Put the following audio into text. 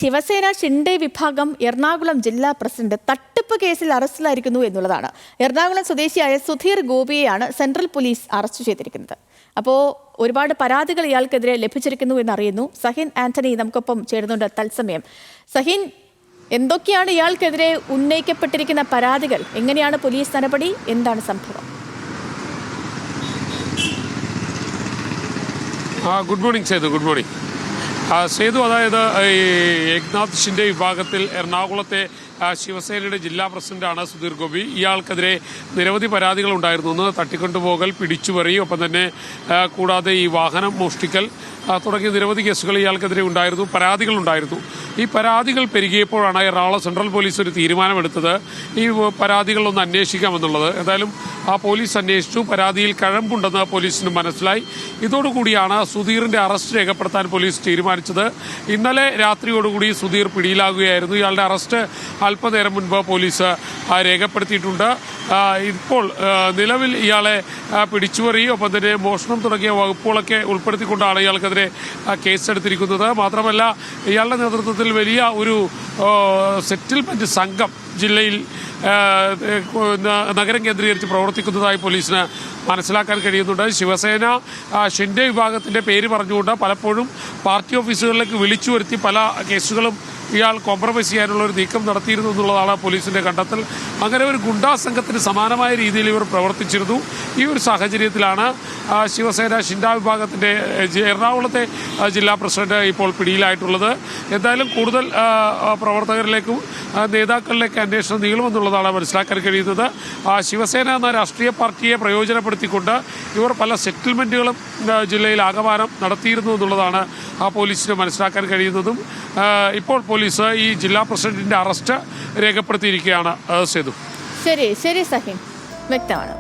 ശിവസേന ഷിൻഡെ വിഭാഗം എറണാകുളം ജില്ലാ പ്രസിഡന്റ് തട്ടിപ്പ് കേസിൽ അറസ്റ്റിലായിരിക്കുന്നു എന്നുള്ളതാണ്. എറണാകുളം സ്വദേശിയായ സുധീർ ഗോപിയെയാണ് സെൻട്രൽ പോലീസ് അറസ്റ്റ് ചെയ്തിരിക്കുന്നത്. അപ്പോൾ ഒരുപാട് പരാതികൾ ഇയാൾക്കെതിരെ ലഭിച്ചിരിക്കുന്നു എന്നറിയുന്നു. സഹിൻ ആന്റണി നമുക്കൊപ്പം ചേരുന്നുണ്ട് തത്സമയം. സഹിൻ, എന്തൊക്കെയാണ് ഇയാൾക്കെതിരെ ഉന്നയിക്കപ്പെട്ടിരിക്കുന്ന പരാതികൾ? എങ്ങനെയാണ് പോലീസ് നടപടി? എന്താണ് സംഭവം? Good morning Sethu. Good morning Sethu. അതായത് ഏക്നാഥ് ഷിൻഡെ വിഭാഗത്തിൽ എറണാകുളത്തെ ശിവസേനയുടെ ജില്ലാ പ്രസിഡന്റാണ് സുധീർ ഗോപി. ഇയാൾക്കെതിരെ നിരവധി പരാതികൾ ഉണ്ടായിരുന്നു. ഒന്ന് തട്ടിക്കൊണ്ടുപോകൽ, പിടിച്ചുപറി, ഒപ്പം തന്നെ കൂടാതെ ഈ വാഹനം മോഷ്ടിക്കൽ തുടങ്ങിയ നിരവധി കേസുകൾ ഇയാൾക്കെതിരെ ഉണ്ടായിരുന്നു, പരാതികളുണ്ടായിരുന്നു. ഈ പരാതികൾ പെരുകിയപ്പോഴാണ് എറണാകുളം സെൻട്രൽ പോലീസ് ഒരു തീരുമാനമെടുത്തത് ഈ പരാതികളൊന്ന് അന്വേഷിക്കാമെന്നുള്ളത്. എന്തായാലും ആ പോലീസ് അന്വേഷിച്ചു. പരാതിയിൽ കഴമ്പുണ്ടെന്ന് പോലീസിന് മനസ്സിലായി. ഇതോടുകൂടിയാണ് സുധീറിന്റെ അറസ്റ്റ് രേഖപ്പെടുത്താൻ പോലീസ് തീരുമാനിച്ചത്. ഇന്നലെ രാത്രിയോടുകൂടി സുധീർ പിടിയിലാകുകയായിരുന്നു. ഇയാളുടെ അറസ്റ്റ് അല്പനേരം മുൻപ് പോലീസ് രേഖപ്പെടുത്തിയിട്ടുണ്ട്. ഇപ്പോൾ നിലവിൽ ഇയാളെ പിടിച്ചുപറി, ഒപ്പം തന്നെ മോഷണം തുടങ്ങിയ വകുപ്പുകളൊക്കെ ഉൾപ്പെടുത്തിക്കൊണ്ടാണ് ഇയാൾക്കെതിരെ കേസെടുത്തിരിക്കുന്നത്. മാത്രമല്ല ഇയാളുടെ നേതൃത്വത്തിൽ വലിയ ഒരു സെറ്റിൽമെന്റ് സംഘം ജില്ലയിൽ നഗരം കേന്ദ്രീകരിച്ച് പ്രവർത്തിക്കുന്നതായി പോലീസിന് മനസ്സിലാക്കാൻ കഴിയുന്നുണ്ട്. ശിവസേന ഷിൻഡെ വിഭാഗത്തിന്റെ പേര് പറഞ്ഞുകൊണ്ട് പലപ്പോഴും പാർട്ടി ഓഫീസുകളിലേക്ക് വിളിച്ചു വരുത്തി പല കേസുകളും ഇയാൾ കോംപ്രമൈസ് ചെയ്യാനുള്ള ഒരു നീക്കം നടത്തിയിരുന്നു എന്നുള്ളതാണ് പോലീസിന്റെ കണ്ടെത്തൽ. അങ്ങനെ ഒരു ഗുണ്ടാ സംഘത്തിന് സമാനമായ രീതിയിൽ ഇവർ പ്രവർത്തിച്ചിരുന്നു. ഈ ഒരു സാഹചര്യത്തിലാണ് ശിവസേന ഷിൻഡെ വിഭാഗത്തിന്റെ എറണാകുളത്തെ ജില്ലാ പ്രസിഡന്റ് ഇപ്പോൾ പിടിയിലായിട്ടുള്ളത്. എന്തായാലും കൂടുതൽ പ്രവർത്തകരിലേക്കും നേതാക്കളിലേക്ക് അന്വേഷണം നീളുമെന്നുള്ളതാണ് മനസ്സിലാക്കാൻ കഴിയുന്നത്. ശിവസേന എന്ന രാഷ്ട്രീയ പാർട്ടിയെ പ്രയോജനപ്പെടുത്തിക്കൊണ്ട് ഇവർ പല സെറ്റിൽമെന്റുകളും ജില്ലയിൽ ആകമാനം നടത്തിയിരുന്നു എന്നുള്ളതാണ് പോലീസിന് മനസ്സിലാക്കാൻ കഴിയുന്നതും. ഇപ്പോൾ പോലീസ് ഈ ജില്ലാ പ്രസിഡന്റിന്റെ അറസ്റ്റ് രേഖപ്പെടുത്തിയിരിക്കുകയാണ്. സേതു. ശരി സഹിൻ, വ്യക്തമാണ്.